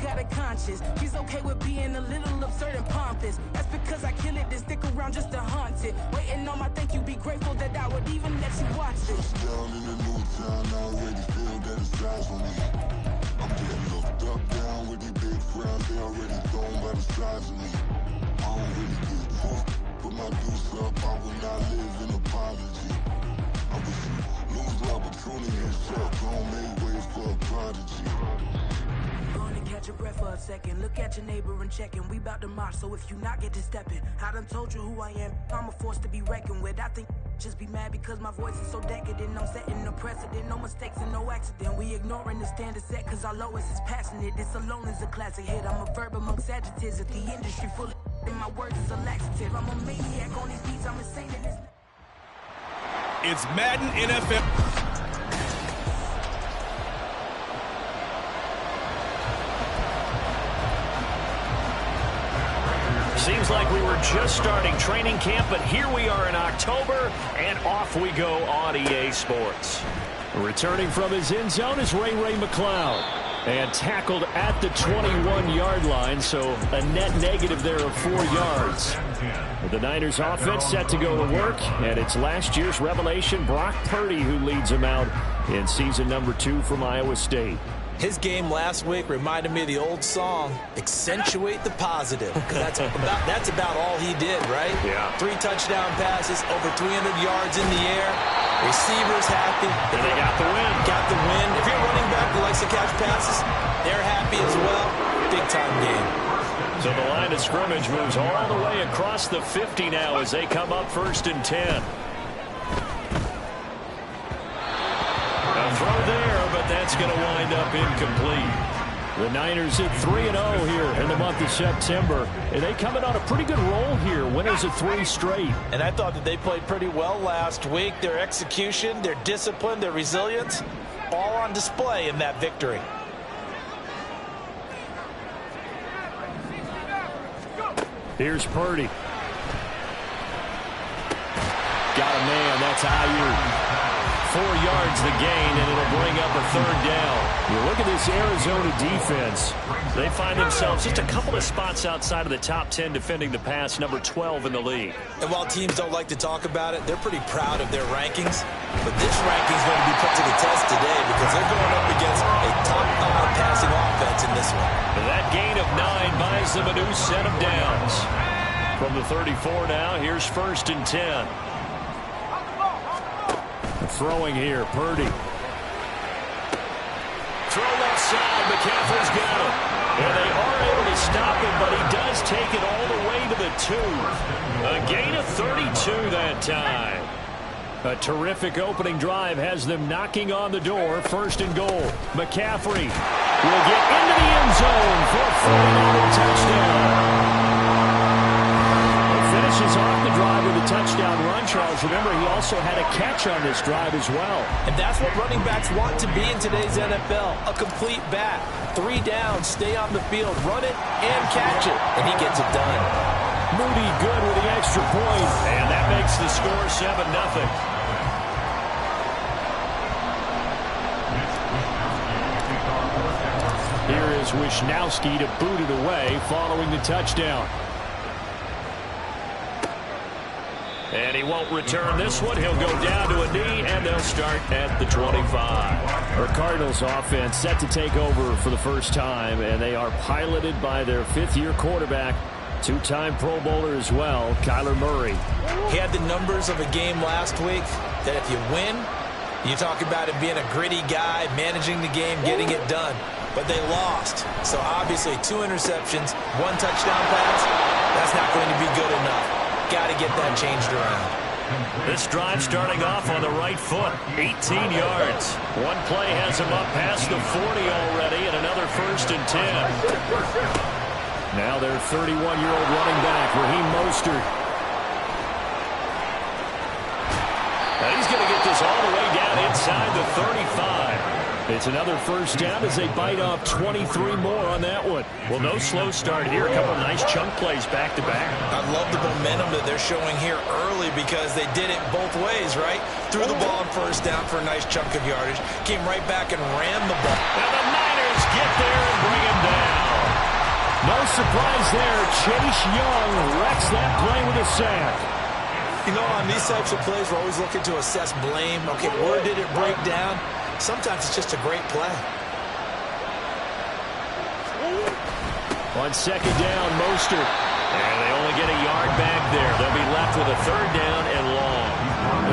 got a conscience. He's okay with being a little absurd and pompous. That's because I kill it, then stick around just to haunt it. Waiting on my thank you, be grateful that I would even let you watch it. Down in the new town, I already feel that it's time for me. I'm getting looked up, down with these big crowds, they already thrown by the size of me. I don't really get drunk, put my deuce up, I will not live in apology. I wish you lose the opportunity and shut, don't make way for a prodigy. Catch your breath for a second. Look at your neighbor and check in. We bout to march, so if you not get to stepping, I done told you who I am. I'm a force to be reckoned with. I think just be mad because my voice is so decadent. I'm setting no precedent, no mistakes and no accident. We ignoring the standard set cause our lowest is passionate. This alone is a classic hit. I'm a verb amongst adjectives. If the industry full of and my words is a laxative. I'm a maniac on these beats. I'm insane in this. It's Madden NFL. Seems like we were just starting training camp, but here we are in October, and off we go on EA Sports. Returning from his end zone is Ray McLeod. And tackled at the 21-yard line, so a net negative there of 4 yards. The Niners offense set to go to work, and it's last year's revelation, Brock Purdy, who leads them out in season number 2 from Iowa State. His game last week reminded me of the old song, accentuate the positive. Because that's about all he did, right? Yeah. 3 touchdown passes, over 300 yards in the air. Receivers happy. And they got the win. Got the win. If you're a running back who likes to catch passes, they're happy as well. Big-time game. So the line of scrimmage moves all the way across the 50 now as they come up 1st and 10. A throw there, but that's going to wind up incomplete. The Niners at 3-0 here in the month of September. And they coming on a pretty good roll here. Winners of 3 straight. And I thought that they played pretty well last week. Their execution, their discipline, their resilience, all on display in that victory. Here's Purdy. Got a man. That's Ayuk. 4 yards the gain, and it'll bring up a 3rd down. You look at this Arizona defense. They find themselves just a couple of spots outside of the top 10 defending the pass, number 12 in the league. And while teams don't like to talk about it, they're pretty proud of their rankings. But this ranking is going to be put to the test today because they're going up against a top 5 passing offense in this one. That gain of 9 buys them a new set of downs. From the 34 now, here's 1st and 10. Throwing here, Purdy. Throw left side, McCaffrey's got it. And they are able to stop him, but he does take it all the way to the 2. A gain of 32 that time. A terrific opening drive has them knocking on the door. 1st and goal. McCaffrey will get into the end zone for a 49er touchdown. Finishes off the drive with a touchdown run, Charles. Remember, he also had a catch on this drive as well. And that's what running backs want to be in today's NFL. A complete bat. 3 downs, stay on the field, run it, and catch it. And he gets it done. Moody good with the extra point. And that makes the score 7-0. Here is Wisnowski to boot it away following the touchdown. And he won't return this one. He'll go down to a knee, and they'll start at the 25. The Cardinals offense set to take over for the first time, and they are piloted by their 5th-year quarterback, 2-time Pro Bowler as well, Kyler Murray. He had the numbers of a game last week that if you win, you talk about him being a gritty guy, managing the game, getting it done. But they lost. So obviously 2 interceptions, 1 touchdown pass, that's not going to be good enough. Got to get that changed around. This drive starting off on the right foot, 18 yards. One play has him up past the 40 already, and another 1st and 10. Now their 31-year-old running back, Raheem Mostert. Now he's going to get this all the way down inside the 35. It's another 1st down as they bite off 23 more on that one. Well, no slow start here. A couple nice chunk plays back-to-back. I love the momentum that they're showing here early because they did it both ways, right? Threw the ball on 1st down for a nice chunk of yardage. Came right back and ran the ball. And the Niners get there and bring him down. surprise there. Chase Young wrecks that play with a sack. You know, on these types of plays, we're always looking to assess blame. Okay, where did it break down? Sometimes it's just a great play. On second down, Mostert. And they only get a yard back there. They'll be left with a third down and long.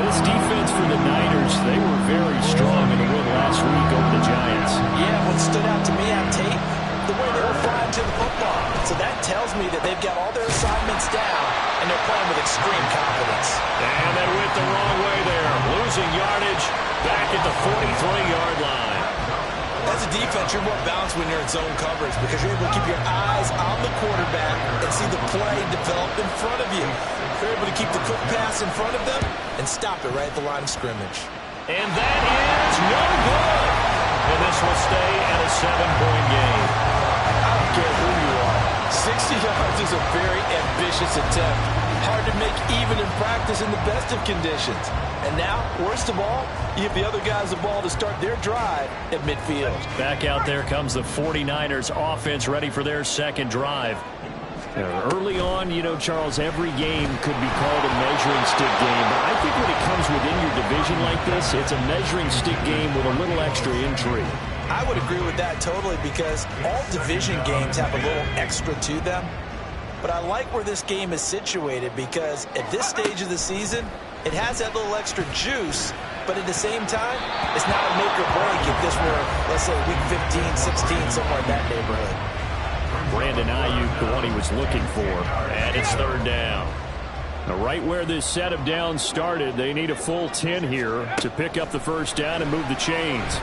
This defense for the Niners, they were very strong in the win last week over the Giants. Yeah, what stood out to me on tape, the way they were flying to the football. So that tells me that they've got all their assignments down, and they're playing with extreme confidence. And they went the wrong way there. Losing yardage back at the 43-yard line. As a defense, you're more balanced when you're in zone coverage because you're able to keep your eyes on the quarterback and see the play develop in front of you. You're able to keep the quick pass in front of them and stop it right at the line of scrimmage. And that is no good. And this will stay at a 7-point game. I don't care who you are. 60 yards is a very ambitious attempt. Hard to make even in practice in the best of conditions. And now, worst of all, you give the other guys the ball to start their drive at midfield. Back out there comes the 49ers offense ready for their second drive. Early on, you know, Charles, every game could be called a measuring stick game. But I think when it comes within your division like this, it's a measuring stick game with a little extra intrigue. I would agree with that totally because all division games have a little extra to them. But I like where this game is situated because at this stage of the season, it has that little extra juice, but at the same time, it's not a make or break if this were, let's say, week 15, 16, somewhere in that neighborhood. Brandon Ayuk, the one he was looking for. And it's third down. Now, right where this set of downs started, they need a full 10 here to pick up the first down and move the chains.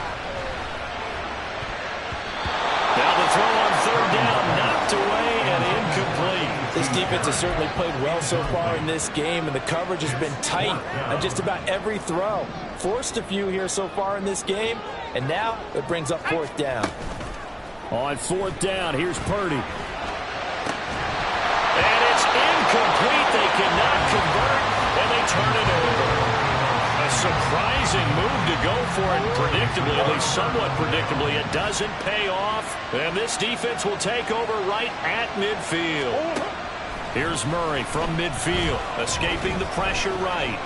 Now the throw on third down, knocked away and incomplete. This defense has certainly played well so far in this game, and the coverage has been tight on just about every throw. Forced a few here so far in this game, and now it brings up fourth down. On fourth down, here's Purdy. And it's incomplete. They cannot convert, and they turn it over. A surprising move to go for it predictably, at least somewhat predictably. It doesn't pay off, and this defense will take over right at midfield. Here's Murray from midfield, escaping the pressure right.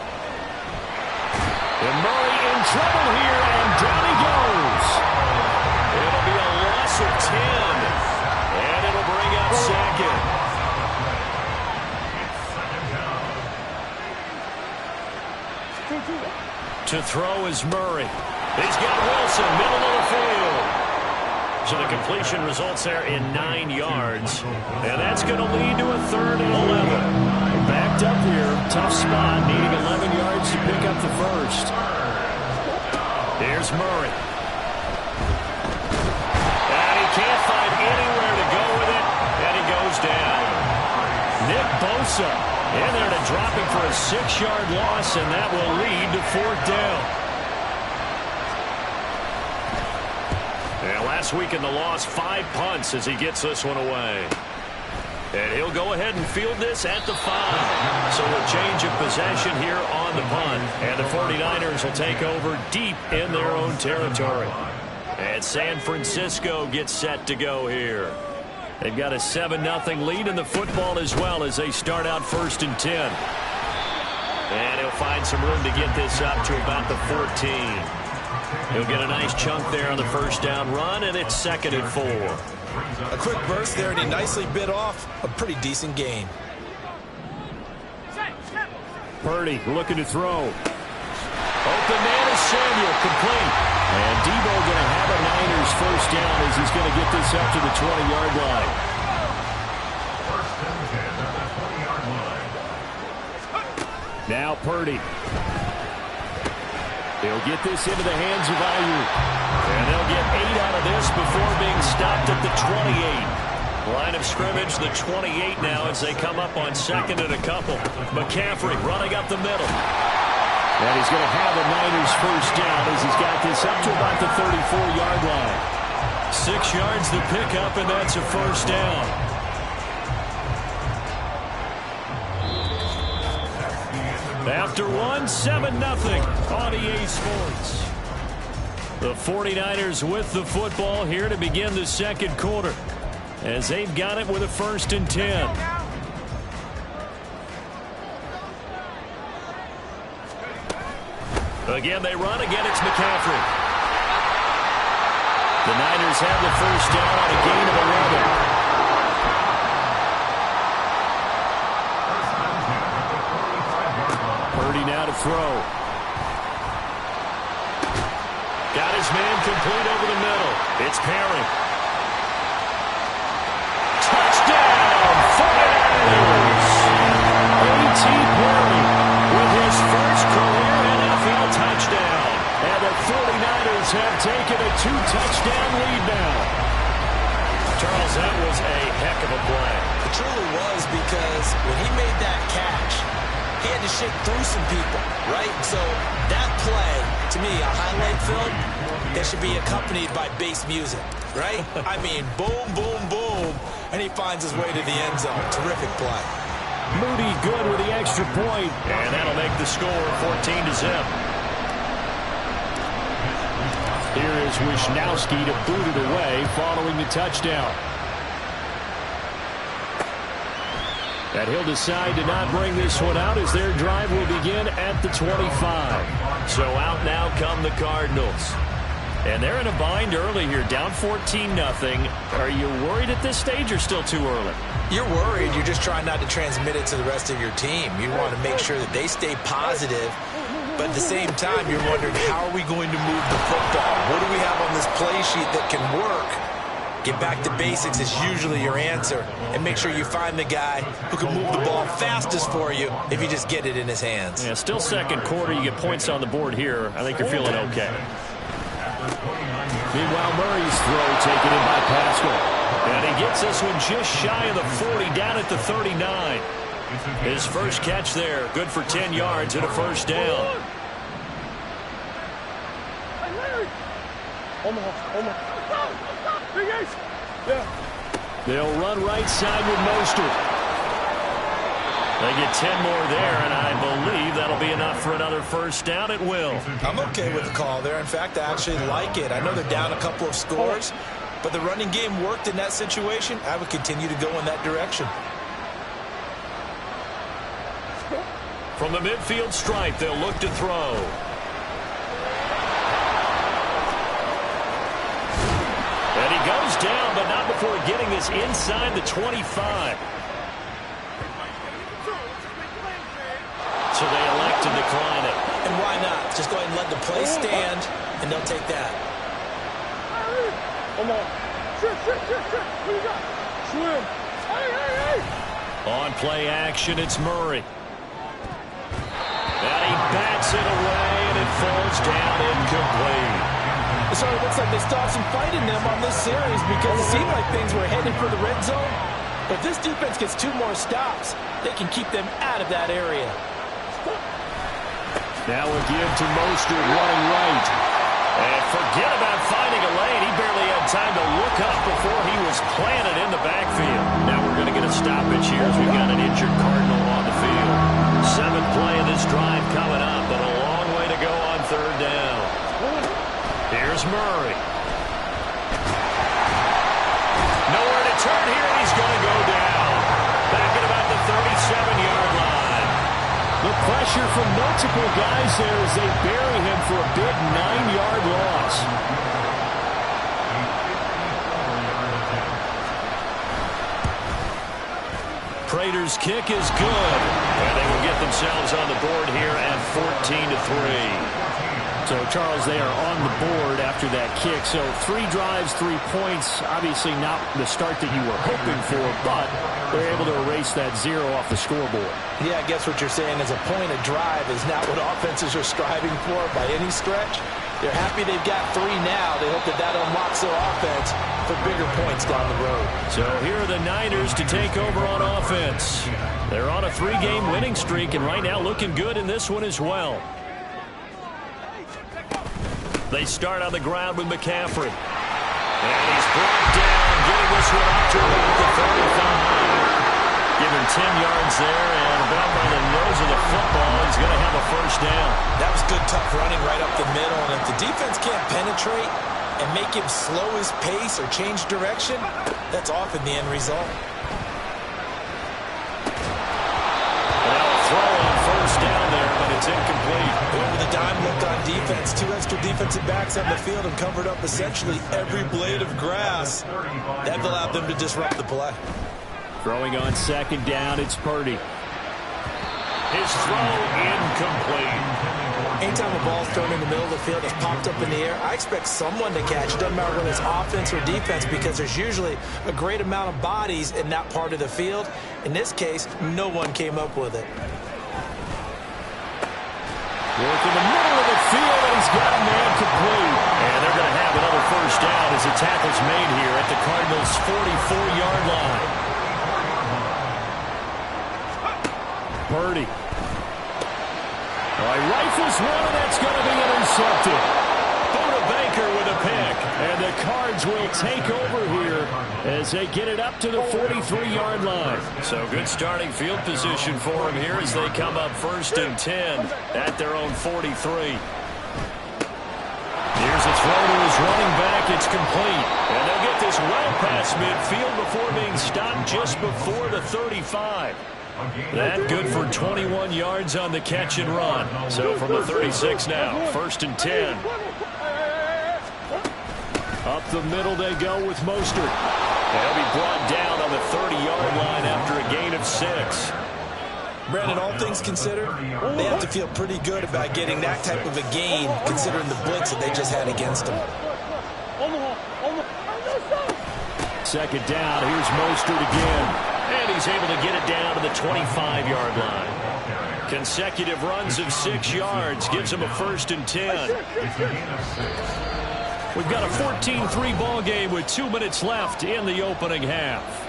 And Murray in trouble here, and down he goes. It'll be a loss of 10, and it'll bring up second. To throw is Murray. He's got Wilson, middle of the field. So the completion results there in 9 yards. And that's going to lead to a third and 11. Backed up here, tough spot, needing 11 yards to pick up the first. Here's Murray. And he can't find anywhere to go with it, and he goes down. Nick Bosa in there to drop him for a 6-yard loss, and that will lead to fourth down. And last week in the loss, 5 punts as he gets this one away. And he'll go ahead and field this at the 5. So a change of possession here on the punt. And the 49ers will take over deep in their own territory. And San Francisco gets set to go here. They've got a 7-0 lead in the football as well as they start out 1st and 10. And he'll find some room to get this up to about the 14. He'll get a nice chunk there on the first down run, and it's 2nd and 4. A quick burst there, and he nicely bit off a pretty decent gain. Purdy looking to throw. Open man is Samuel, complete. And Debo going to have a Niners first down as he's going to get this up to the 20-yard line. Now Purdy. They'll get this into the hands of Ayuk. And they'll get 8 out of this before being stopped at the 28. Line of scrimmage, the 28 now as they come up on 2nd and a couple. McCaffrey running up the middle. And he's going to have a Niners first down as he's got this up to about the 34-yard line. 6 yards to pick up, and that's a first down. After one, 7-0 on EA Sports. The 49ers with the football here to begin the second quarter. as they've got it with a 1st and 10. Again, they run. Again, it's McCaffrey. The Niners have the 1st down on a gain of 11. Purdy now to throw. Got his man complete over the middle. It's Perry. Touchdown, 49ers! A.T. Perry with his first career NFL touchdown. And the 49ers have taken a 2-touchdown lead now. Charles, that was a heck of a play. It truly was, because when he made that catch, he had to shake through some people, right? So that play, to me, a highlight film, that should be accompanied by bass music, right? I mean, boom, boom, boom, and he finds his way to the end zone. Terrific play. Moody good with the extra point. And that'll make the score 14-0. Here is Wisnowski to boot it away following the touchdown. And he'll decide to not bring this one out as their drive will begin at the 25. So out now come the Cardinals. And they're in a bind early here, down 14-0. Are you worried at this stage or still too early? You're worried. You're just trying not to transmit it to the rest of your team. You want to make sure that they stay positive. But at the same time, you're wondering, how are we going to move the football? What do we have on this play sheet that can work? Get back to basics is usually your answer. And make sure you find the guy who can move the ball fastest for you if you just get it in his hands. Yeah, still second quarter. You get points on the board here. I think you're feeling okay. Meanwhile, Murray's throw taken in by Pascal. And he gets this one just shy of the 40, down at the 39. His first catch there, good for 10 yards and a 1st down. They'll run right side with Mostert. They get 10 more there, and I believe that'll be enough for another 1st down. It will. I'm okay with the call there. In fact, I actually like it. I know they're down a couple of scores, but the running game worked in that situation. I would continue to go in that direction. From the midfield stripe, they'll look to throw. And he goes down, but not before getting this inside the 25. So they elect to decline it. And why not? Just go ahead and let the play stand, and they'll take that. Come on. What do you got? Swim. Hey. On play action, it's Murray. And he bats it away, and it falls down incomplete. So it looks like they still have some fight in them on this series, because it seemed like things were headed for the red zone. But if this defense gets 2 more stops, they can keep them out of that area. Now a give to Mostert running right. And forget about finding a lane. He barely had time to look up before he was planted in the backfield. Now we're going to get a stoppage here as we've got an injured Cardinal on the field. 7th play of this drive coming up, but a long way to go on 3rd down. Here's Murray. Nowhere to turn here, and he's going to go down. Back at about the 37-yard line. The pressure from multiple guys there as they bury him for a big 9-yard loss. Prater's kick is good. And they will get themselves on the board here at 14-3. So, Charles, they are on the board after that kick. So 3 drives, 3 points. Obviously not the start that you were hoping for, but they're able to erase that 0 off the scoreboard. Yeah, I guess what you're saying is a point a drive is not what offenses are striving for by any stretch. They're happy they've got 3 now. They hope that that unlocks their offense for bigger points down the road. So here are the Niners to take over on offense. They're on a 3-game winning streak, and right now looking good in this one as well. They start on the ground with McCaffrey. And he's brought down, getting this one up to about the 35. Given 10 yards there, and about by the nose of the football, he's going to have a 1st down. That was good, tough running right up the middle, and if the defense can't penetrate and make him slow his pace or change direction, that's often the end result. Throw on first down there, but it's incomplete. Going with a dime look on defense. 2 extra defensive backs on the field and covered up essentially every blade of grass. That allowed them to disrupt the play. Throwing on second down, it's Purdy. His throw incomplete. Anytime a ball's thrown in the middle of the field, it's popped up in the air, I expect someone to catch it. Doesn't matter whether it's offense or defense, because there's usually a great amount of bodies in that part of the field. In this case, no one came up with it. Work in the middle of the field, and he's got a man complete. And they're going to have another first down as the tackle's made here at the Cardinals' 44-yard line. Purdy. All right, rifles one, and that's going to be intercepted. Buda Baker with a pick, and the Cards will take over here as they get it up to the 43-yard line. So good starting field position for them here as they come up 1st and 10 at their own 43. Here's a throw to his running back. It's complete. And they'll get this well past midfield before being stopped just before the 35. That good for 21 yards on the catch and run. So from the 36 now, 1st and 10. Up the middle they go with Mostert. They'll be brought down on the 30-yard line after a gain of 6. Brandon, all things considered, they have to feel pretty good about getting that type of a gain, considering the blitz that they just had against them. Second down, here's Mostert again. And he's able to get it down to the 25-yard line. Consecutive runs of 6 yards gives him a 1st and 10. We've got a 14-3 ball game with 2 minutes left in the opening half.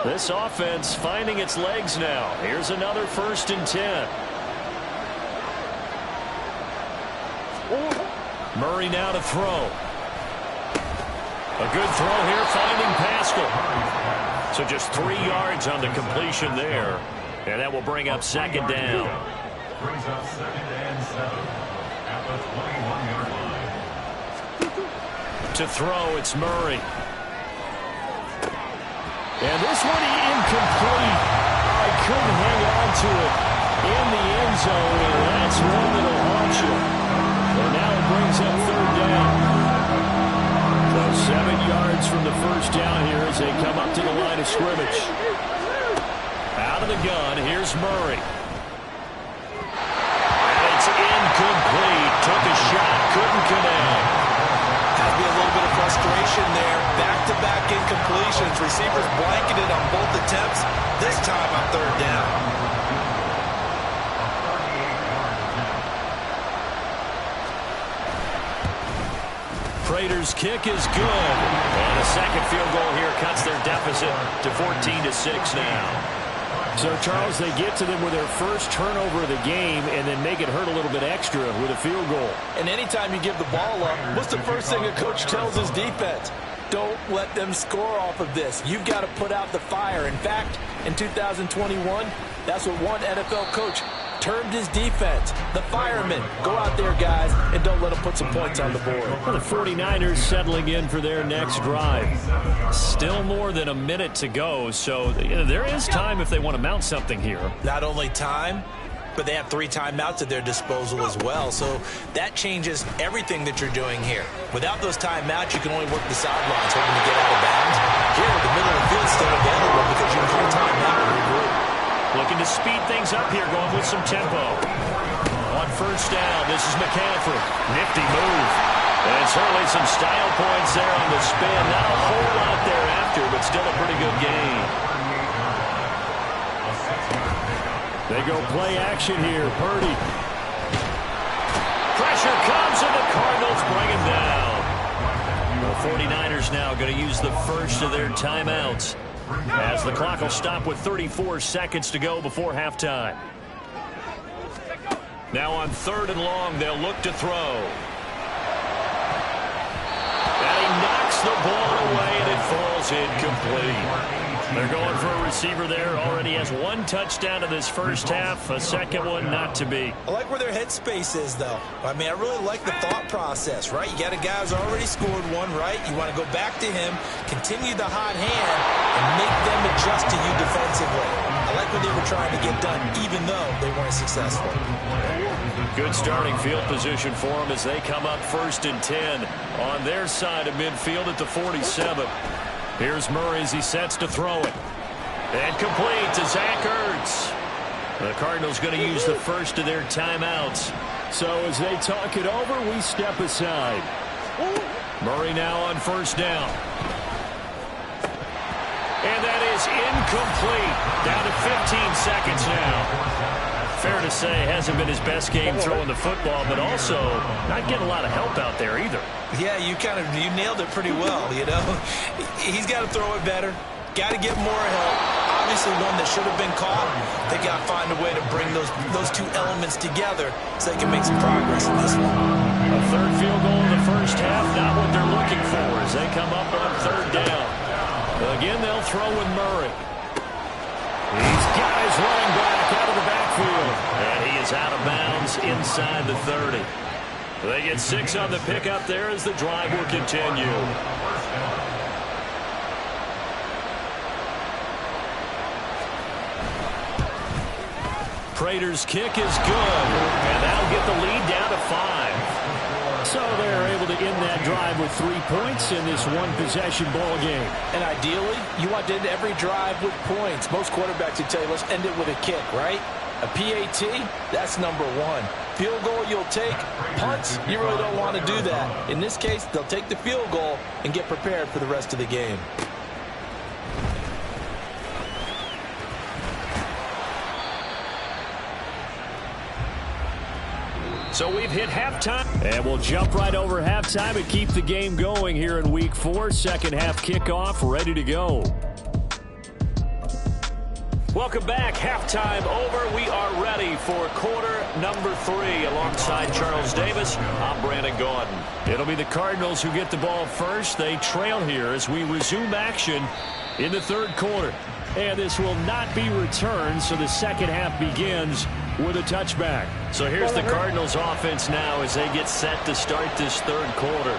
This offense finding its legs now. Here's another 1st and 10. Murray now to throw. A good throw here, finding Pascal. So just 3 yards on the completion there. And that will bring up 2nd down. Brings up 2nd and 7 at the 21-yard line. To throw, it's Murray. And this one incomplete. I couldn't hang on to it in the end zone, and that's one that'll haunt you. And now it brings up 3rd down. So 7 yards from the first down here as they come up to the line of scrimmage. Out of the gun, here's Murray. Incomplete. Took a shot. Couldn't connect. Has to be a little bit of frustration there. Back-to-back incompletions. Receivers blanketed on both attempts. This time on 3rd down. Prater's kick is good. And a second field goal here cuts their deficit to 14-6 now. So, Charles, they get to them with their first turnover of the game and then make it hurt a little bit extra with a field goal. And anytime you give the ball up, what's the first thing a coach tells his defense? Don't let them score off of this. You've got to put out the fire. In fact, in 2021, that's what one NFL coach termed his defense. The firemen. Go out there, guys, and don't let them put some points on the board. Well, the 49ers settling in for their next drive. Still more than a minute to go, so there is time if they want to mount something here. Not only time, but they have 3 timeouts at their disposal as well. So that changes everything that you're doing here. Without those timeouts, you can only work the sidelines, hoping to get out of bounds. Here, the middle of the field is still available because you can call timeout and regroup. Looking to speed things up here, going with some tempo. On first down, this is McCaffrey. Nifty move. And certainly some style points there on the spin. Not a whole lot thereafter, but still a pretty good gain. They go play action here. Purdy. Pressure comes, and the Cardinals bring him down. The 49ers now going to use the first of their timeouts, as the clock will stop with 34 seconds to go before halftime. Now on 3rd and long, they'll look to throw. And he knocks the ball away, and it falls is incomplete. They're going for a receiver there. Already has one touchdown in this first half. A second one not to be. I like where their headspace is, though. I mean, I really like the thought process, right? You got a guy who's already scored one, right? You want to go back to him, continue the hot hand, and make them adjust to you defensively. I like what they were trying to get done, even though they weren't successful. Good starting field position for them as they come up 1st and 10 on their side of midfield at the 47. Here's Murray as he sets to throw it. And complete to Zach Ertz. The Cardinals going to use the first of their timeouts. So as they talk it over, we step aside. Murray now on 1st down. And that is incomplete. Down to 15 seconds now. Fair to say, hasn't been his best game throwing the football, but also not getting a lot of help out there either. Yeah, you nailed it pretty well, you know. He's got to throw it better. Got to get more help. Obviously one that should have been caught. They got to find a way to bring those two elements together so they can make some progress in this one. A third field goal in the first half, not what they're looking for as they come up on 3rd down. Again, they'll throw with Murray. These guys running back out of the backfield. And he is out of bounds inside the 30. They get 6 on the pickup there as the drive will continue. Prater's kick is good. And that'll get the lead down to 5. So they're able to end that drive with 3 points in this one-possession ball game. And ideally, you want to end every drive with points. Most quarterbacks would tell you, let's end it with a kick, right? A PAT, that's number 1. Field goal you'll take. Punts, you really don't want to do that. In this case, they'll take the field goal and get prepared for the rest of the game. So we've hit halftime. And we'll jump right over halftime and keep the game going here in Week 4. Second half kickoff, ready to go. Welcome back. Halftime over. We are ready for quarter number 3. Alongside Charles Davis, I'm Brandon Gaudin. It'll be the Cardinals who get the ball first. They trail here as we resume action in the 3rd quarter. And this will not be returned, so the second half begins with a touchback. So here's the Cardinals offense now as they get set to start this 3rd quarter.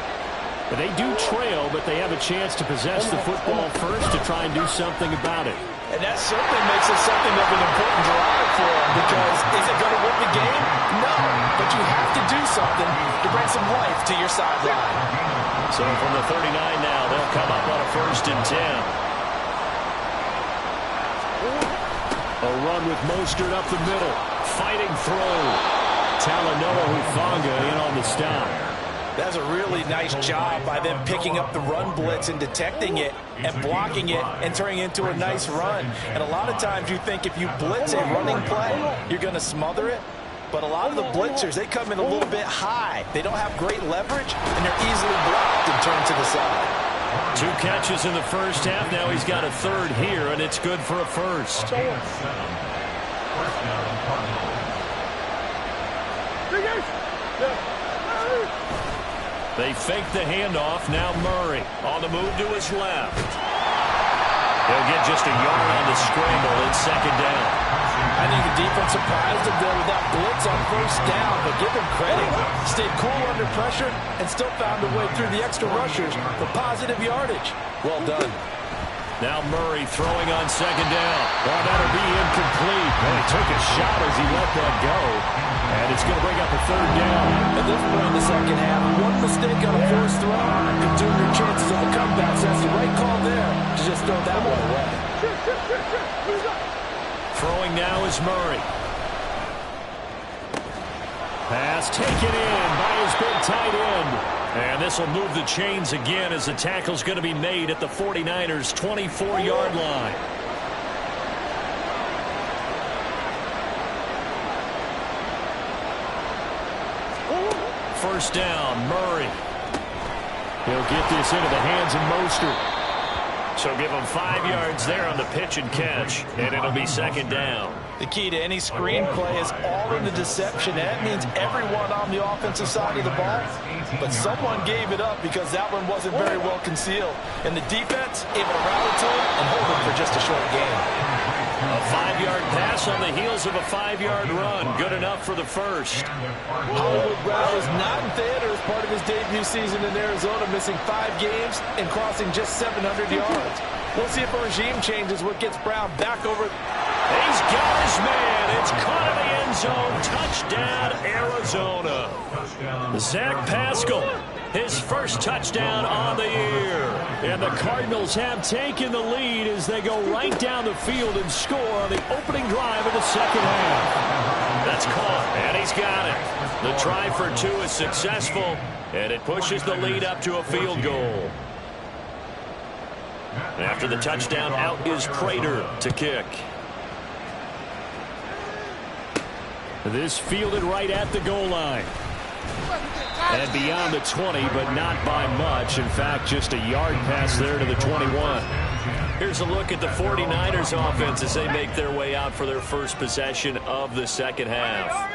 They do trail, but they have a chance to possess the football first to try and do something about it. And that certainly makes it something of an important drive for them, because is it going to win the game? No, but you have to do something to bring some life to your sideline. So from the 39 now, they'll come up on a 1st and 10. A run with Mostert up the middle. Fighting through. Talanoa Hufanga in on the stop. That's a really nice job by them picking up the run blitz and detecting it and blocking it and turning it into a nice run. And a lot of times you think if you blitz a running play, you're going to smother it. But a lot of the blitzers, they come in a little bit high. They don't have great leverage, and they're easily blocked and turned to the side. 2 catches in the first half. Now he's got a 3rd here, and it's good for a first. They fake the handoff. Now Murray on the move to his left. He'll get just a yard on the scramble in 2nd down. I think the defense surprised him there with that blitz on 1st down, but give him credit. Stayed cool under pressure and still found a way through the extra rushers for positive yardage. Well done. Now Murray throwing on 2nd down. Well, that'll be incomplete. Well, he took a shot as he let that go. And it's going to bring up a 3rd down. At this point in the second half, one mistake on a forced throw could turn your chances of a comeback. So that's the right call there to just throw that one away. Throwing now is Murray. Pass taken in by his big tight end. And this will move the chains again as the tackle's going to be made at the 49ers' 24-yard line. First down, Murray. He'll get this into the hands of Mostert. So give him 5 yards there on the pitch and catch, and it'll be 2nd down. The key to any screenplay is all in the deception. That means everyone on the offensive side of the ball. But someone gave it up because that one wasn't very well concealed. And the defense able to rally to him and hold him for just a short game. A 5-yard pass on the heels of a 5-yard run. Good enough for the first. Hollywood Brown is not in theater as part of his debut season in Arizona, missing 5 games and crossing just 700 yards. We'll see if a regime change is what gets Brown back over. He's got his man. It's caught in the end zone. Touchdown, Arizona. Zach Pascal, his first touchdown on the year. And the Cardinals have taken the lead as they go right down the field and score on the opening drive of the second half. That's caught, and he's got it. The try for 2 is successful, and it pushes the lead up to a field goal. After the touchdown, out is Prater to kick. This fielded right at the goal line. And beyond the 20, but not by much. In fact, just a yard pass there to the 21. Here's a look at the 49ers offense as they make their way out for their first possession of the second half.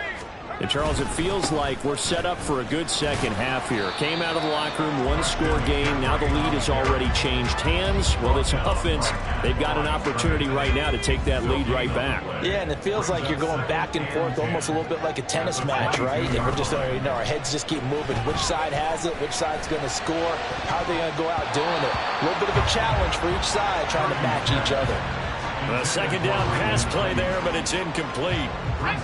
And Charles, it feels like we're set up for a good second half here. Came out of the locker room, 1-score game. Now the lead has already changed hands. Well, this offense, they've got an opportunity right now to take that lead right back. Yeah, and it feels like you're going back and forth almost a little bit like a tennis match, right? And we're just, our heads just keep moving. Which side has it? Which side's going to score? How are they going to go out doing it? A little bit of a challenge for each side trying to match each other. A second down pass play there, but it's incomplete.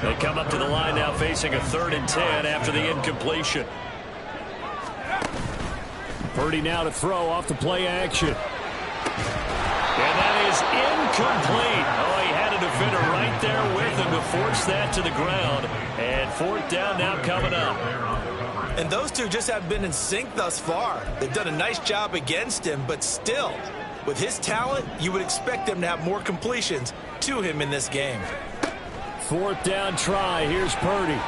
They come up to the line now facing a 3rd and 10 after the incompletion. Purdy now to throw off the play action. And that is incomplete. Oh, he had a defender right there with him to force that to the ground. And 4th down now coming up. And those two just haven't been in sync thus far. They've done a nice job against him, but still, with his talent, you would expect them to have more completions to him in this game. 4th down try. Here's Purdy.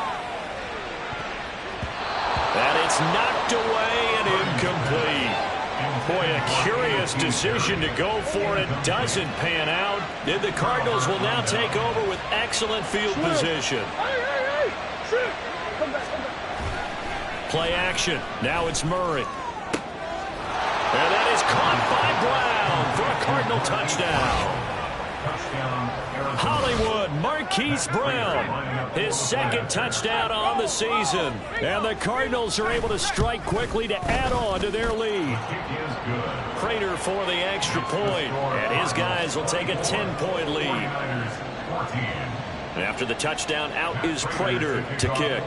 And it's knocked away and incomplete. Boy, a curious decision to go for it. Doesn't pan out. And the Cardinals will now take over with excellent field position. Play action. Now it's Murray. And that is caught by Brown for a Cardinal touchdown. Hollywood, Marquise Brown, his 2nd touchdown on the season. And the Cardinals are able to strike quickly to add on to their lead. Prater for the extra point, and his guys will take a 10-point lead. After the touchdown, out is Prater to kick.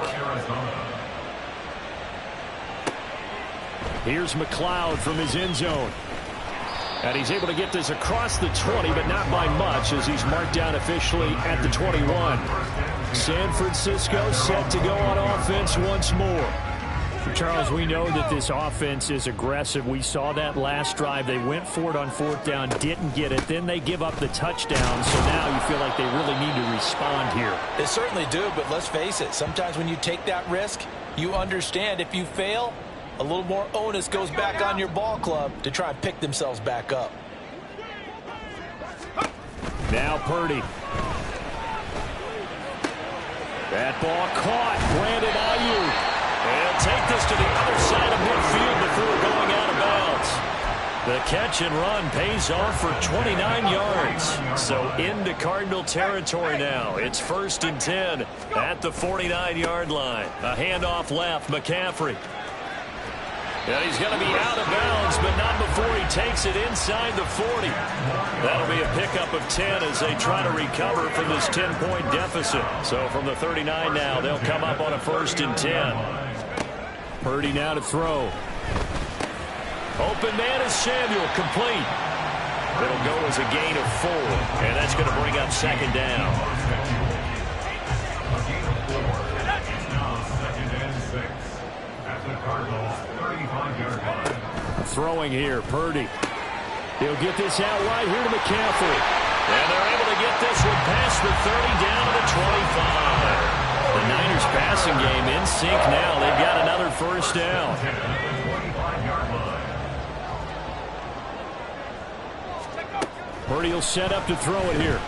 Here's McLeod from his end zone. And he's able to get this across the 20, but not by much as he's marked down officially at the 21. San Francisco set to go on offense once more. Charles, we know that this offense is aggressive. We saw that last drive. They went for it on 4th down, didn't get it. Then they give up the touchdown. So now you feel like they really need to respond here. They certainly do, but let's face it. Sometimes when you take that risk, you understand if you fail, a little more onus goes back on your ball club to try and pick themselves back up. Now Purdy. That ball caught. Brandon Ayuk. And take this to the other side of midfield before going out of bounds. The catch and run pays off for 29 yards. So into Cardinal territory now. It's 1st and 10 at the 49-yard line. A handoff left, McCaffrey. And he's going to be out of bounds, but not before he takes it inside the 40. That'll be a pickup of 10 as they try to recover from this 10-point deficit. So from the 39 now, they'll come up on a 1st and 10. Purdy now to throw. Open man is Samuel, complete. It'll go as a gain of 4, and that's going to bring up 2nd down. Throwing here, Purdy. He'll get this out right here to McCaffrey. And they're able to get this one past the 30 down to the 25. The Niners passing game in sync now. They've got another 1st down. Purdy will set up to throw it here.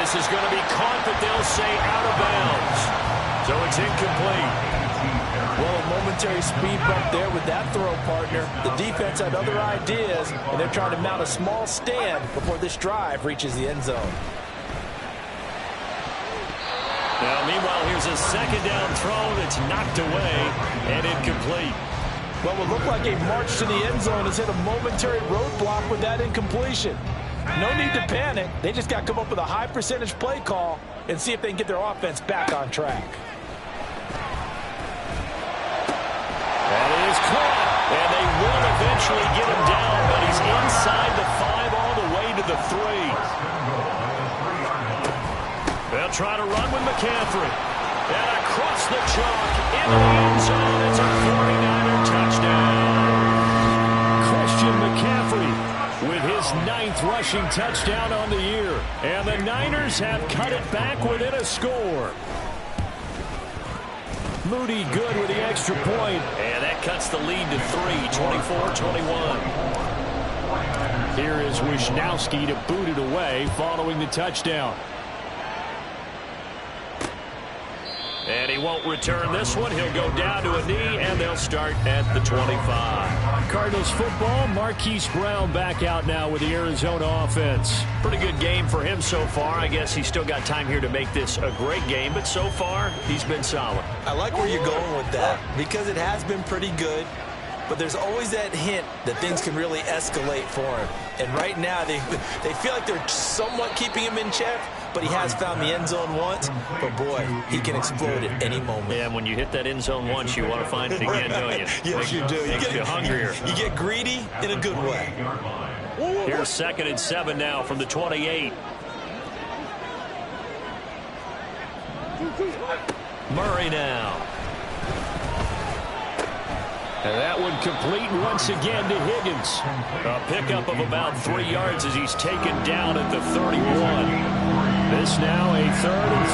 This is going to be caught, but they'll say out of bounds. So it's incomplete. Well, a momentary speed bump there with that throw, partner. The defense had other ideas, and they're trying to mount a small stand before this drive reaches the end zone. Now, meanwhile, here's a second down throw that's knocked away and incomplete. What would look like a march to the end zone has hit a momentary roadblock with that incompletion. No need to panic. They just got to come up with a high percentage play call and see if they can get their offense back on track. That is caught, and they will eventually get him down, but he's inside the 5 all the way to the 3. They'll try to run with McCaffrey. And across the chalk in the end zone. It's a 49er touchdown. Christian McCaffrey with his 9th rushing touchdown on the year. And the Niners have cut it back within a score. Moody good with the extra point. And that cuts the lead to 3, 24-21. Here is Wisnowski to boot it away following the touchdown. And he won't return this one. He'll go down to a knee, and they'll start at the 25. Cardinals football, Marquise Brown back out now with the Arizona offense. Pretty good game for him so far. I guess he's still got time here to make this a great game, but so far, he's been solid. I like where you're going with that because it has been pretty good, but there's always that hint that things can really escalate for him. And right now, they feel like they're somewhat keeping him in check, but he has found the end zone once. But, boy, he can explode at any moment. Yeah, and when you hit that end zone once, you want to find it again, don't you? Yes, you do. Makes you hungrier. You get greedy in a good way. Here's 2nd and 7 now from the 28. Murray now. And that one complete once again to Higgins. A pickup of about 3 yards as he's taken down at the 31. This now a 3rd and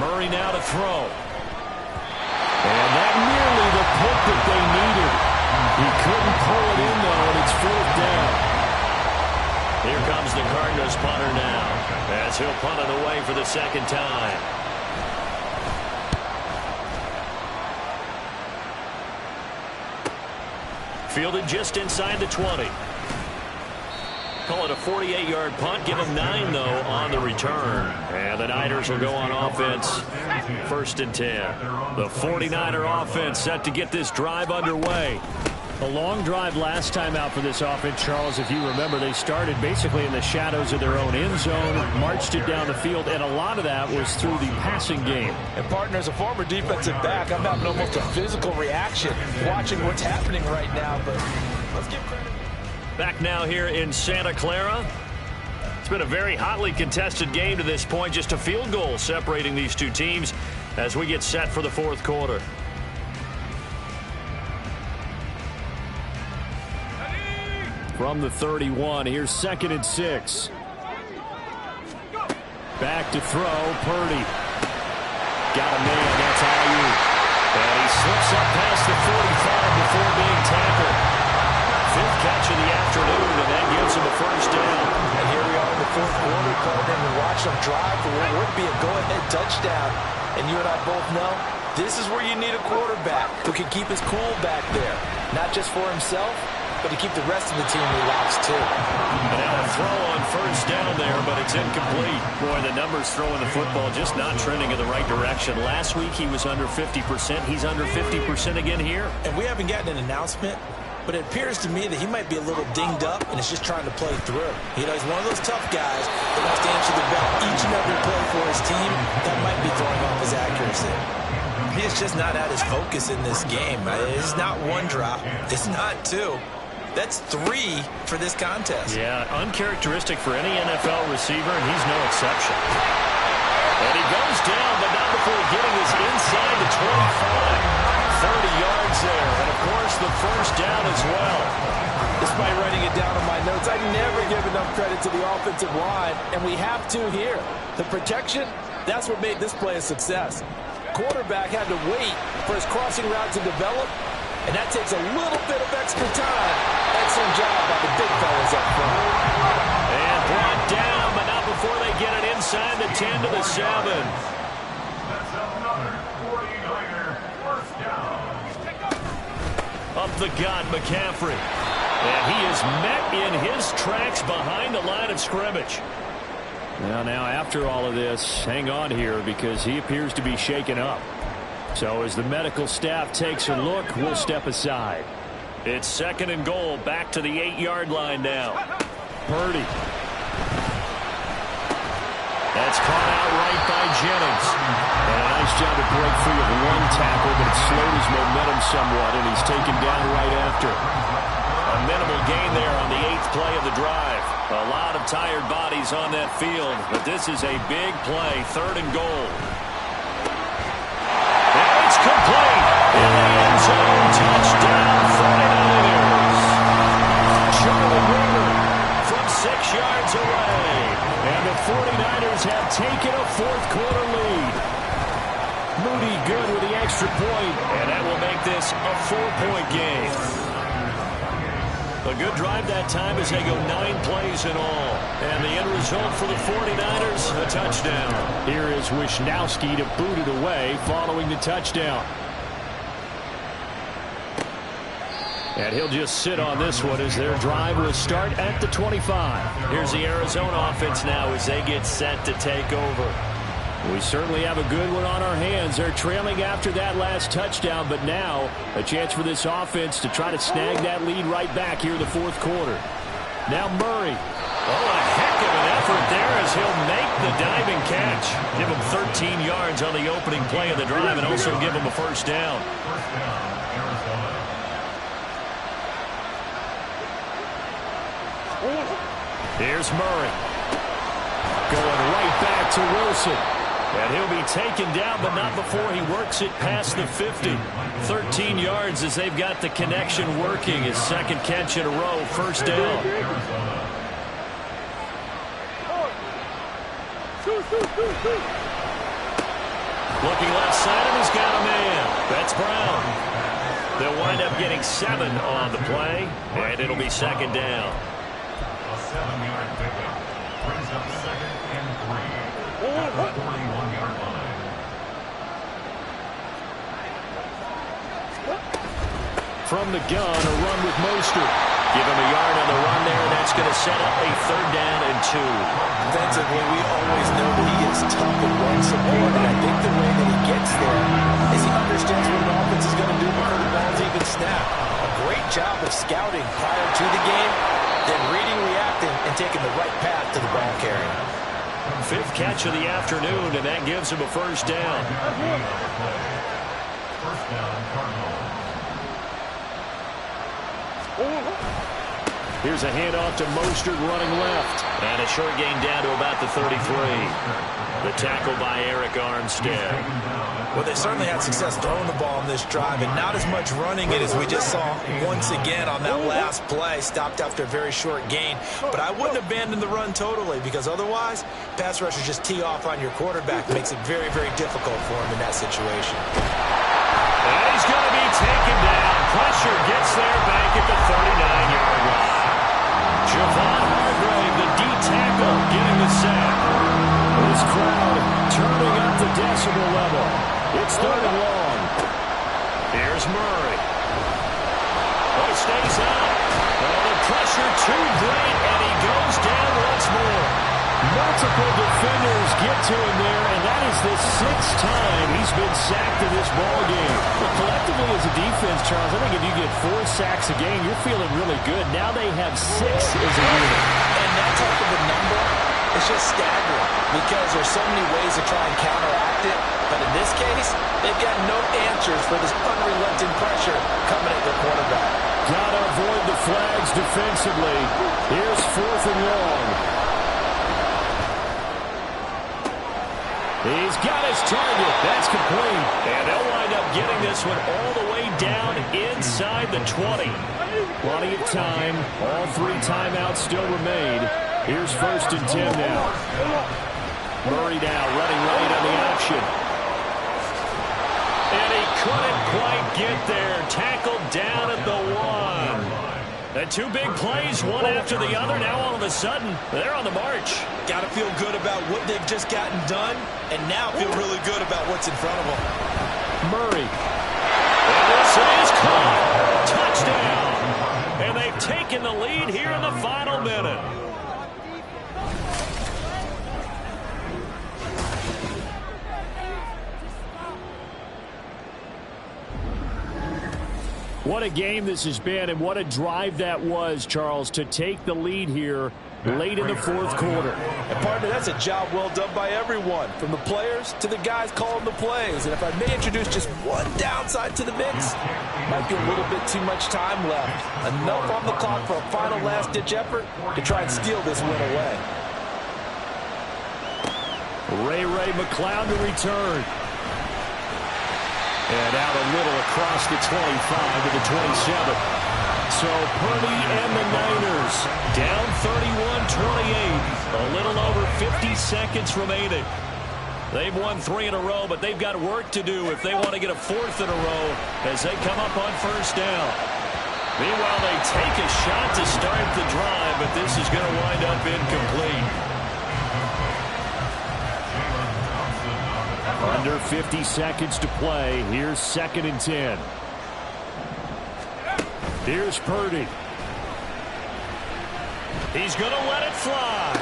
4. Murray now to throw. And that nearly the pick that they needed. He couldn't pull it in, though, and it's 4th down. Here comes the Cardinals punter now, as he'll punt it away for the 2nd time. Fielded just inside the 20. Call it a 48-yard punt. Give him 9, though, on the return. And the Niners will go on offense. 1st and 10. The 49er offense set to get this drive underway. A long drive last time out for this offense, Charles. If you remember, they started basically in the shadows of their own end zone, marched it down the field, and a lot of that was through the passing game. And, partner, as a former defensive back, I'm having almost a physical reaction watching what's happening right now. But let's give credit. Back now here in Santa Clara. It's been a very hotly contested game to this point. Just a field goal separating these two teams as we get set for the 4th quarter. From the 31, here's 2nd and 6. Back to throw, Purdy. Got a man, that's Ayuk. And he slips up past the 45 before being tackled. 5th catch of the afternoon, and that gives him a 1st down. And here we are in the 4th quarter, partner, and we watch them drive for what would be a go-ahead touchdown. And you and I both know this is where you need a quarterback who can keep his cool back there. Not just for himself, but to keep the rest of the team relaxed, too. And now a throw on 1st down there, but it's incomplete. Boy, the numbers throwing the football just not trending in the right direction. Last week he was under 50%. He's under 50% again here. And we haven't gotten an announcement, but it appears to me that he might be a little dinged up and is just trying to play through. You know, he's one of those tough guys that wants to answer the bell each and every play for his team. That might be throwing off his accuracy. He is just not at his focus in this game. It's not 1 drop. It's not 2. That's 3 for this contest. Yeah, uncharacteristic for any NFL receiver, and he's no exception. And he goes down, but not before getting his inside the 25. 30 yards there, and of course the 1st down as well. Despite writing it down on my notes, I never give enough credit to the offensive line, and we have to here. The protection, that's what made this play a success. Quarterback had to wait for his crossing route to develop, and that takes a little bit of extra time. And Excellent job by the big fellas up front. And brought down, but not before they get it inside the 10 to the 7. That's another 49er first down. Up the gut, McCaffrey. And he is met in his tracks behind the line of scrimmage. Now, after all of this, hang on here because he appears to be shaken up. So as the medical staff takes a look, we'll step aside. It's 2nd and goal, back to the 8-yard line now. Purdy. That's caught out right by Jennings. And a nice job to break free of one tackle, but it slowed his momentum somewhat, and he's taken down right after. A minimal gain there on the 8th play of the drive. A lot of tired bodies on that field, but this is a big play, 3rd and goal. And it's complete. In the end zone, touchdown 49ers. Charlie Weaver from 6 yards away. And the 49ers have taken a 4th-quarter lead. Moody good with the extra point. And that will make this a 4-point game. A good drive that time as they go 9 plays in all. And the end result for the 49ers, a touchdown. Here is Wisnowski to boot it away following the touchdown. And he'll just sit on this one as their drive will start at the 25. Here's the Arizona offense now as they get set to take over. We certainly have a good one on our hands. They're trailing after that last touchdown, but now a chance for this offense to try to snag that lead right back here in the 4th quarter. Now Murray. Oh, a heck of an effort there as he'll make the diving catch. Give him 13 yards on the opening play of the drive and also give him a first down. First down, Arizona. Here's Murray. Going right back to Wilson. And he'll be taken down, but not before he works it past the 50. 13 yards as they've got the connection working. His 2nd catch in a row, first down. Looking left side, and he's got a man. That's Brown. They'll wind up getting 7 on the play, and it'll be 2nd down. A 7-yard pickup brings up 2nd and 3 at the 41-yard line. From the gun, a run with Mostert. Give him a yard on the run there, and that's going to set up a 3rd down and 2. Defensively, we always know that he gets tough and run support, and I think the way that he gets there is he understands what an offense is going to do before the ball's even snapped. A great job of scouting prior to the game, then reading, reacting, and taking the right path to the ball carrier. 5th catch of the afternoon, and that gives him a first down. First down, Cardinals. Here's a handoff to Mostert running left. And a short gain down to about the 33. The tackle by Eric Armstead. Well, they certainly had success throwing the ball on this drive, and not as much running it as we just saw once again on that last play. Stopped after a very short gain. But I wouldn't abandon the run totally, because otherwise, pass rushers just tee off on your quarterback. Makes it very, very difficult for him in that situation. And he's going to be taken down. Pressure gets there back at the 39-yard line. Javon Hargrave, the D-tackle, getting the sack. This crowd turning up the decibel level. It's 3rd and long. Here's Murray. Oh, he stays out. Oh, the pressure too great, and he goes down once more. Multiple defenders get to him there, and that is the 6th time he's been sacked in this ball game. But collectively as a defense, Charles, I think if you get 4 sacks a game, you're feeling really good. Now they have 6 as a unit. And that type of a number is just staggering because there's so many ways to try and counteract it. But in this case, they've got no answers for this unrelenting pressure coming at their quarterback. Gotta avoid the flags defensively. Here's 4th and long. He's got his target. That's complete. And they'll wind up getting this one all the way down inside the 20. Plenty of time. All 3 timeouts still remain. Here's 1st and 10 now. Murray now running right on the option. And he couldn't quite get there. Tackled down at the 1. And two big plays, one after the other. Now all of a sudden, they're on the march. Got to feel good about what they've just gotten done, and now feel really good about what's in front of them. Murray. And this is caught. Touchdown. And they've taken the lead here in the final minute. What a game this has been, and what a drive that was, Charles, to take the lead here late in the fourth quarter. And partner, that's a job well done by everyone, from the players to the guys calling the plays. And if I may introduce just one downside to the mix, might be a little bit too much time left. Enough on the clock for a final last-ditch effort to try and steal this win away. Ray McCloud to return. And out a little across the 25 to the 27. So Purdy and the Niners down 31-28. A little over 50 seconds remaining. They've won 3 in a row, but they've got work to do if they want to get a 4th in a row as they come up on first down. Meanwhile, they take a shot to start the drive, but this is going to wind up incomplete. Under 50 seconds to play. Here's 2nd and 10. Here's Purdy. He's going to let it fly.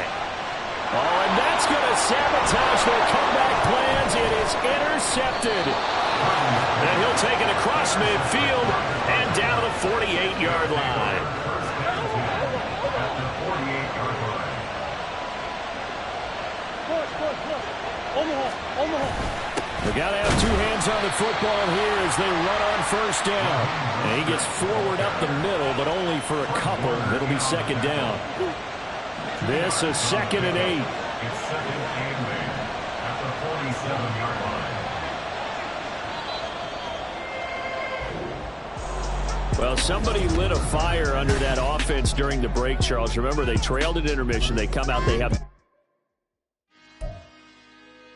Oh, and that's going to sabotage their comeback plans. It is intercepted. And he'll take it across midfield and down to the 48-yard line. They got to have 2 hands on the football here as they run on first down. And he gets forward up the middle, but only for a couple. It'll be 2nd down. This is 2nd and 8. It's 2nd and 8 at the 47-yard line. Well, somebody lit a fire under that offense during the break, Charles. Remember, they trailed at intermission. They come out, they have